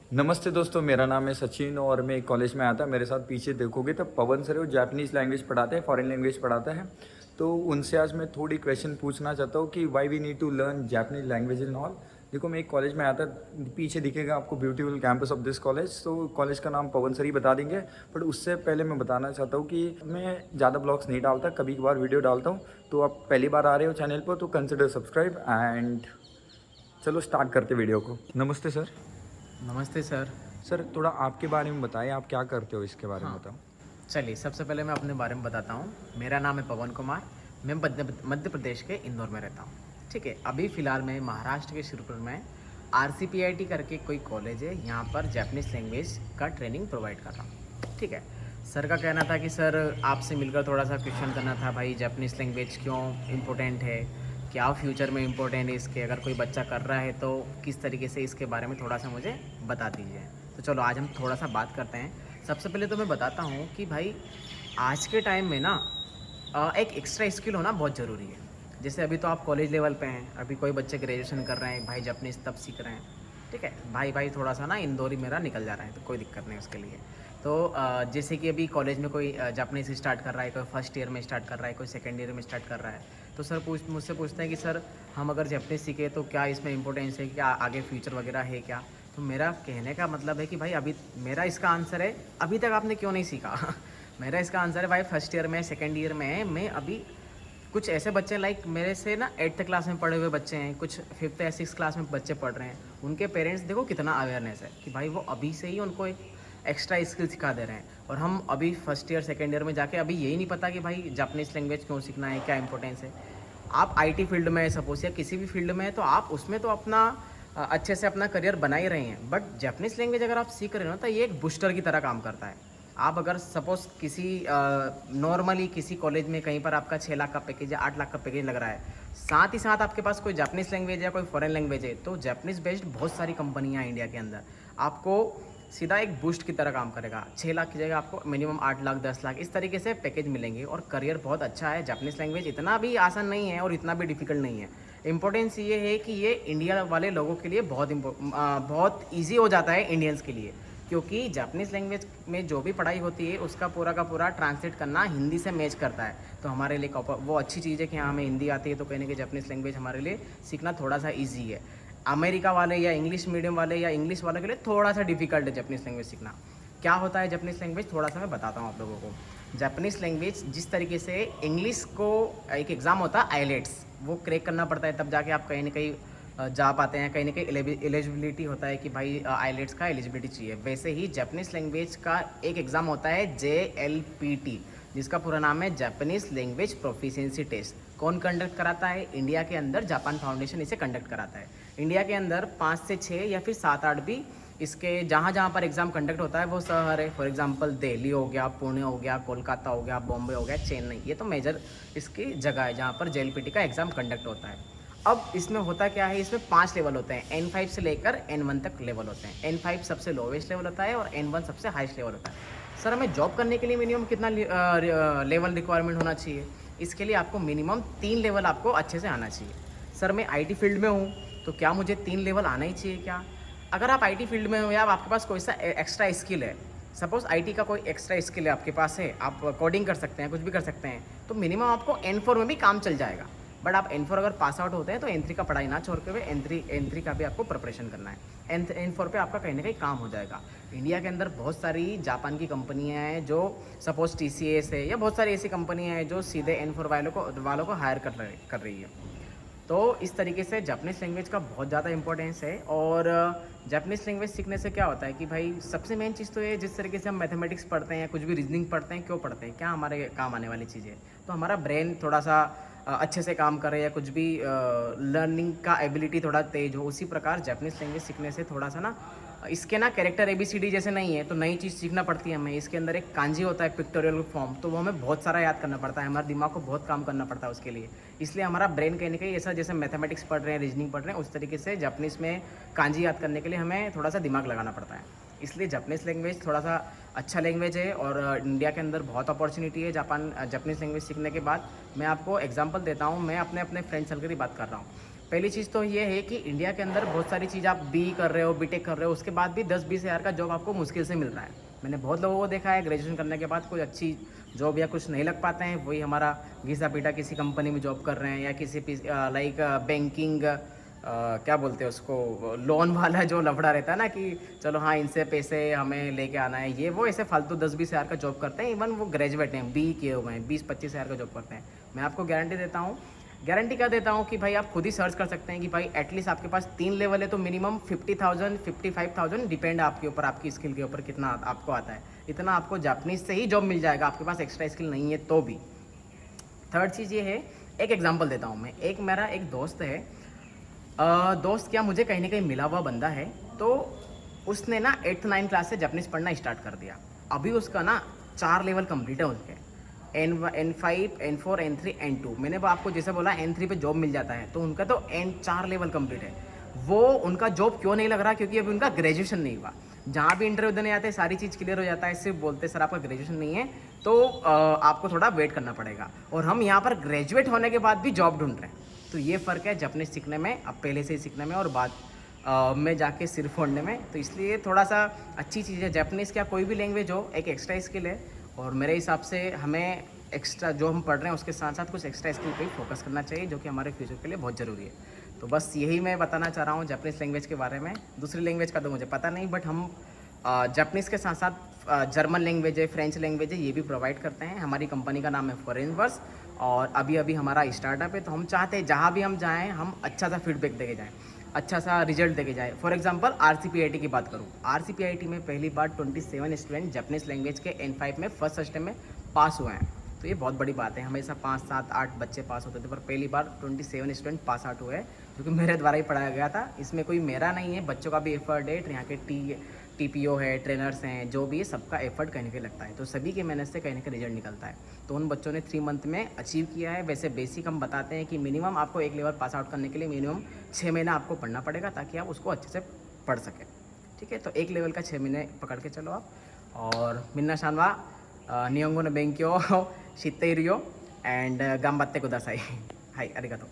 नमस्ते दोस्तों, मेरा नाम है सचिन और मैं कॉलेज में आया था। मेरे साथ पीछे देखोगे तो पवन सर है, वो जापानीज़ लैंग्वेज पढ़ाते हैं, फॉरेन लैंग्वेज पढ़ाता है। तो उनसे आज मैं थोड़ी क्वेश्चन पूछना चाहता हूँ कि why we need to learn Japanese language in all. देखो, मैं एक कॉलेज में आया था, पीछे दिखेगा आपको beautiful campus of this college. तो कॉलेज का नाम पवन सर ही बता देंगे। बट उससे पहले मैं बताना चाहता हूँ कि मैं ज़्यादा ब्लॉग्स नहीं डालता, कभी कभार वीडियो डालता हूँ। तो आप पहली बार आ रहे हो चैनल पर तो कंसिडर सब्सक्राइब एंड चलो स्टार्ट करते वीडियो को। नमस्ते सर। नमस्ते सर। सर थोड़ा आपके बारे में बताएं, आप क्या करते हो इसके बारे में हाँ, बताओ। चलिए सबसे पहले मैं अपने बारे में बताता हूँ। मेरा नाम है पवन कुमार। मैं मध्य प्रदेश के इंदौर में रहता हूँ। ठीक है, अभी फ़िलहाल मैं महाराष्ट्र के शिरपुर में RCPIT करके कोई कॉलेज है, यहाँ पर जापानीज़ लैंग्वेज का ट्रेनिंग प्रोवाइड कर रहा हूँ। ठीक है, सर का कहना था कि सर आपसे मिलकर थोड़ा सा क्वेश्चन करना था, भाई जापानीज़ लैंग्वेज क्यों इम्पोर्टेंट है, क्या फ्यूचर में इम्पोर्टेंट है इसके, अगर कोई बच्चा कर रहा है तो किस तरीके से इसके बारे में थोड़ा सा मुझे बता दीजिए। तो चलो आज हम थोड़ा सा बात करते हैं। सबसे पहले तो मैं बताता हूँ कि भाई आज के टाइम में ना एक एक्स्ट्रा स्किल होना बहुत ज़रूरी है। जैसे अभी तो आप कॉलेज लेवल पे हैं, अभी कोई बच्चे ग्रेजुएशन कर रहे हैं, भाई जापानीज़ तब सीख रहे हैं। ठीक है, भाई भाई थोड़ा सा ना इंदौरी मेरा निकल जा रहा है, तो कोई दिक्कत नहीं उसके लिए। तो जैसे कि अभी कॉलेज में कोई जापानीज़ स्टार्ट कर रहा है, कोई फर्स्ट ईयर में स्टार्ट कर रहा है, कोई सेकेंड ईयर में स्टार्ट कर रहा है, तो सर मुझसे पूछते हैं कि सर हम अगर जापानीज़ सीखे तो क्या इसमें इंपॉर्टेंस है, क्या आगे फ्यूचर वगैरह है क्या। तो मेरा कहने का मतलब है कि भाई अभी मेरा इसका आंसर है, अभी तक आपने क्यों नहीं सीखा मेरा इसका आंसर है भाई, फर्स्ट ईयर में सेकेंड ईयर में मैं अभी कुछ ऐसे बच्चे लाइक मेरे से ना 8th क्लास में पढ़े हुए बच्चे हैं, कुछ 5th या 6th क्लास में बच्चे पढ़ रहे हैं। उनके पेरेंट्स देखो कितना अवेयरनेस है कि भाई वो अभी से ही उनको एक एक्स्ट्रा स्किल सिखा दे रहे हैं। और हम अभी फर्स्ट ईयर सेकेंड ईयर में जाके अभी यही नहीं पता कि भाई जापानीज़ लैंग्वेज क्यों सीखना है, क्या इंपॉर्टेंस है। आप IT फील्ड में सपोज या किसी भी फील्ड में है तो आप उसमें तो अपना अच्छे से अपना करियर बना ही रहे हैं। बट जापानीज़ लैंग्वेज अगर आप सीख रहे हो ना तो ये एक बूस्टर की तरह काम करता है। आप अगर सपोज़ किसी नॉर्मली किसी कॉलेज में कहीं पर आपका 6 लाख का पैकेज या 8 लाख का पैकेज लग रहा है, साथ ही साथ आपके पास कोई जापानीज़ लैंग्वेज या कोई फॉरेन लैंग्वेज है, तो जापानीज़ बेस्ड बहुत सारी कंपनियां हैं इंडिया के अंदर। आपको सीधा एक बूस्ट की तरह काम करेगा। 6 लाख की जगह आपको मिनिमम 8 लाख 10 लाख इस तरीके से पैकेज मिलेंगे और करियर बहुत अच्छा है। जापानीज़ लैंग्वेज इतना भी आसान नहीं है और इतना भी डिफिकल्ट नहीं है। इंपॉर्टेंस ये है कि ये इंडिया वाले लोगों के लिए बहुत ईजी हो जाता है इंडियंस के लिए, क्योंकि जापानीज़ लैंग्वेज में जो भी पढ़ाई होती है उसका पूरा का पूरा ट्रांसलेट करना हिंदी से मैच करता है। तो हमारे लिए वो अच्छी चीज़ है कि हाँ हमें हिंदी आती है, तो कहीं ना कहीं जापानीज़ लैंग्वेज हमारे लिए सीखना थोड़ा सा ईजी है। अमेरिका वाले या इंग्लिश मीडियम वाले या इंग्लिश वालों के लिए थोड़ा सा डिफिकल्ट है जापानीज़ लैंग्वेज सीखना। क्या होता है जापानीज़ लैंग्वेज, थोड़ा सा मैं बताता हूँ आप लोगों को। जापानीज़ लैंग्वेज जिस तरीके से इंग्लिश को एक एग्ज़ाम होता है आईलेट्स, वो क्रैक करना पड़ता है तब जाके आप कहीं ना कहीं जा पाते हैं, कहीं ना कहीं एलिजिबिलिटी होता है कि भाई आईलेट्स का एलिजिबिलिटी चाहिए। वैसे ही जापानीज़ लैंग्वेज का एक एग्ज़ाम होता है JLPT, जिसका पूरा नाम है जापानीज़ लैंग्वेज प्रोफिशिएंसी टेस्ट। कौन कंडक्ट कराता है? इंडिया के अंदर जापान फाउंडेशन इसे कंडक्ट कराता है। इंडिया के अंदर 5 से 6 या फिर 7-8 भी इसके जहाँ जहाँ पर एग्ज़ाम कंडक्ट होता है वो शहर है। फॉर एग्जांपल दिल्ली हो गया, पुणे हो गया, कोलकाता हो गया, बॉम्बे हो गया, चेन्नई, ये तो मेजर इसकी जगह है जहाँ पर JLPT का एग्ज़ाम कंडक्ट होता है। अब इसमें होता क्या है, इसमें 5 लेवल होते हैं। N5 से लेकर N1 तक लेवल होते हैं। N5 सबसे लोवेस्ट लेवल होता है और N1 सबसे हाईएस्ट लेवल होता है। सर हमें जॉब करने के लिए मिनिमम कितना लेवल रिक्वायरमेंट होना चाहिए? इसके लिए आपको मिनिमम 3 लेवल आपको अच्छे से आना चाहिए। सर मैं IT फील्ड में हूँ तो क्या मुझे 3 लेवल आना ही चाहिए क्या? अगर आप IT फील्ड में हो या आपके पास कोई सा एक्स्ट्रा स्किल है, सपोज IT का कोई एक्स्ट्रा स्किल है आपके पास है, आप कोडिंग कर सकते हैं, कुछ भी कर सकते हैं, तो मिनिमम आपको N4 में भी काम चल जाएगा। बट आप N4 अगर पास आउट होते हैं तो N3 का पढ़ाई ना छोड़ के हुए N3 का भी आपको प्रिपरेशन करना है। N4 पे आपका कहीं ना कहीं काम हो जाएगा। इंडिया के अंदर बहुत सारी जापान की कंपनियां हैं जो सपोज TCS है या बहुत सारी ऐसी कंपनियां हैं जो सीधे N4 वालों को हायर कर रही है। तो इस तरीके से जापानीज़ लैंग्वेज का बहुत ज़्यादा इंपॉर्टेंस है। और जापानीज़ लैंग्वेज सीखने से क्या होता है कि भाई सबसे मेन चीज़ तो ये, जिस तरीके से हम मैथमेटिक्स पढ़ते हैं या कुछ भी रीजनिंग पढ़ते हैं, क्यों पढ़ते हैं, क्या हमारे काम आने वाली चीज़ें, तो हमारा ब्रेन थोड़ा सा अच्छे से काम करे या कुछ भी लर्निंग का एबिलिटी थोड़ा तेज हो। उसी प्रकार जापानीज़ लैंग्वेज सीखने से थोड़ा सा ना इसके ना कैरेक्टर ABCD जैसे नहीं है, तो नई चीज़ सीखना पड़ती है हमें। इसके अंदर एक कांजी होता है पिक्टोरियल फॉर्म, तो वो हमें बहुत सारा याद करना पड़ता है, हमारे दिमाग को बहुत काम करना पड़ता है उसके लिए। इसलिए हमारा ब्रेन कहीं ना कहीं ऐसा, जैसे मैथमेटिक्स पढ़ रहे हैं, रीजनिंग पढ़ रहे हैं, उस तरीके से जापानीज़ में कांजी याद करने के लिए हमें थोड़ा सा दिमाग लगाना पड़ता है। इसलिए जापानीज़ लैंग्वेज थोड़ा सा अच्छा लैंग्वेज है और इंडिया के अंदर बहुत अपॉर्चुनिटी है जापानीज़ लैंग्वेज सीखने के बाद। मैं आपको एग्जांपल देता हूँ, मैं अपने फ्रेंड सर्कल की बात कर रहा हूँ। पहली चीज़ तो ये है कि इंडिया के अंदर बहुत सारी चीज़ आप बी कर रहे हो, बीटेक कर रहे हो, उसके बाद भी 10-20 हज़ार का जॉब आपको मुश्किल से मिल रहा है। मैंने बहुत लोगों को देखा है ग्रेजुएशन करने के बाद कोई अच्छी जॉब या कुछ नहीं लग पाते हैं, वही हमारा घिसा पीटा किसी कंपनी में जॉब कर रहे हैं या किसी लाइक बैंकिंग क्या बोलते हैं उसको, लोन वाला जो लफड़ा रहता है ना कि चलो हाँ इनसे पैसे हमें लेके आना है, ये वो ऐसे फालतू 10-20 हज़ार का जॉब करते हैं। इवन वो ग्रेजुएट हैं, बी किए हुए हैं, 20-25 हज़ार का जॉब करते हैं। मैं आपको गारंटी देता हूँ, गारंटी क्या देता हूँ कि भाई आप खुद ही सर्च कर सकते हैं कि भाई एटलीस्ट आपके पास 3 लेवल है तो मिनिमम 50,000 55,000 डिपेंड आपके ऊपर, आपकी स्किल के ऊपर कितना आपको आता है, इतना आपको जापानीज़ से ही जॉब मिल जाएगा, आपके पास एक्स्ट्रा स्किल नहीं है तो भी। थर्ड चीज़ ये है, एक एग्जांपल देता हूँ मैं। एक मेरा एक दोस्त है, दोस्त क्या मुझे कहीं ना कहीं मिला हुआ बंदा है, तो उसने ना 8th-9th क्लास से जापानीज़ पढ़ना स्टार्ट कर दिया। अभी उसका ना 4 लेवल कंप्लीट है उसके, N5, N4, N3, N2। मैंने वो आपको जैसे बोला N3 पे जॉब मिल जाता है, तो उनका तो N4 लेवल कंप्लीट है। वो उनका जॉब क्यों नहीं लग रहा, क्योंकि अभी उनका ग्रेजुएशन नहीं हुआ। जहाँ भी इंटरव्यू देने आते हैं सारी चीज़ क्लियर हो जाता है, सिर्फ बोलते सर आपका ग्रेजुएशन नहीं है तो आपको थोड़ा वेट करना पड़ेगा। और हम यहाँ पर ग्रेजुएट होने के बाद भी जॉब ढूंढ रहे हैं। तो ये फ़र्क है जापानीज़ सीखने में, अब पहले से ही सीखने में और बाद में जाके सिर फोड़ने में। तो इसलिए थोड़ा सा अच्छी चीज़ है जापानीज़, क्या कोई भी लैंग्वेज हो एक एक्स्ट्रा स्किल है। और मेरे हिसाब से हमें एक्स्ट्रा जो हम पढ़ रहे हैं उसके साथ साथ कुछ एक्स्ट्रा स्किल पे फोकस करना चाहिए, जो कि हमारे फ्यूचर के लिए बहुत ज़रूरी है। तो बस यही मैं बताना चाह रहा हूँ जापानीज़ लैंग्वेज के बारे में। दूसरी लैंग्वेज का तो मुझे पता नहीं, बट हम जापानीज़ के साथ साथ जर्मन लैंग्वेज है, फ्रेंच लैंग्वेज है, ये भी प्रोवाइड करते हैं। हमारी कंपनी का नाम है फॉरेनवर्स और अभी अभी हमारा स्टार्टअप है। तो हम चाहते हैं जहाँ भी हम जाएँ हम अच्छा सा फीडबैक देके जाएँ, अच्छा सा रिजल्ट देके जाए। फॉर एग्जांपल RCPIT की बात करूँ, RCPIT में पहली बार 27 स्टूडेंट जापानीज़ लैंग्वेज के N5 में फर्स्ट सिस्टम में पास हुए हैं। तो ये बहुत बड़ी बात है। हमेशा 5, 7, 8 बच्चे पास होते थे, पर पहली बार 27 स्टूडेंट पास आउट हुए हैं, जो कि मेरे द्वारा ही पढ़ाया गया था। इसमें कोई मेरा नहीं है, बच्चों का भी एफर्ट है। यहाँ के TPO है, ट्रेनर्स हैं, जो भी है सबका एफर्ट कहीं ना कहीं लगता है। तो सभी के मेहनत से कहीं ना कहीं रिजल्ट निकलता है। तो उन बच्चों ने 3 मंथ में अचीव किया है। वैसे बेसिक हम बताते हैं कि मिनिमम आपको एक लेवल पास आउट करने के लिए मिनिमम 6 महीना आपको पढ़ना पड़ेगा, ताकि आप उसको अच्छे से पढ़ सकें। ठीक है, तो एक लेवल का 6 महीने पकड़ के चलो आप। और मिन्ना शानवा नियोंगो ने बेंक्यो शित्ते रियो एंड गाम्बात्ते कुदासाई। हाई अरिगातो।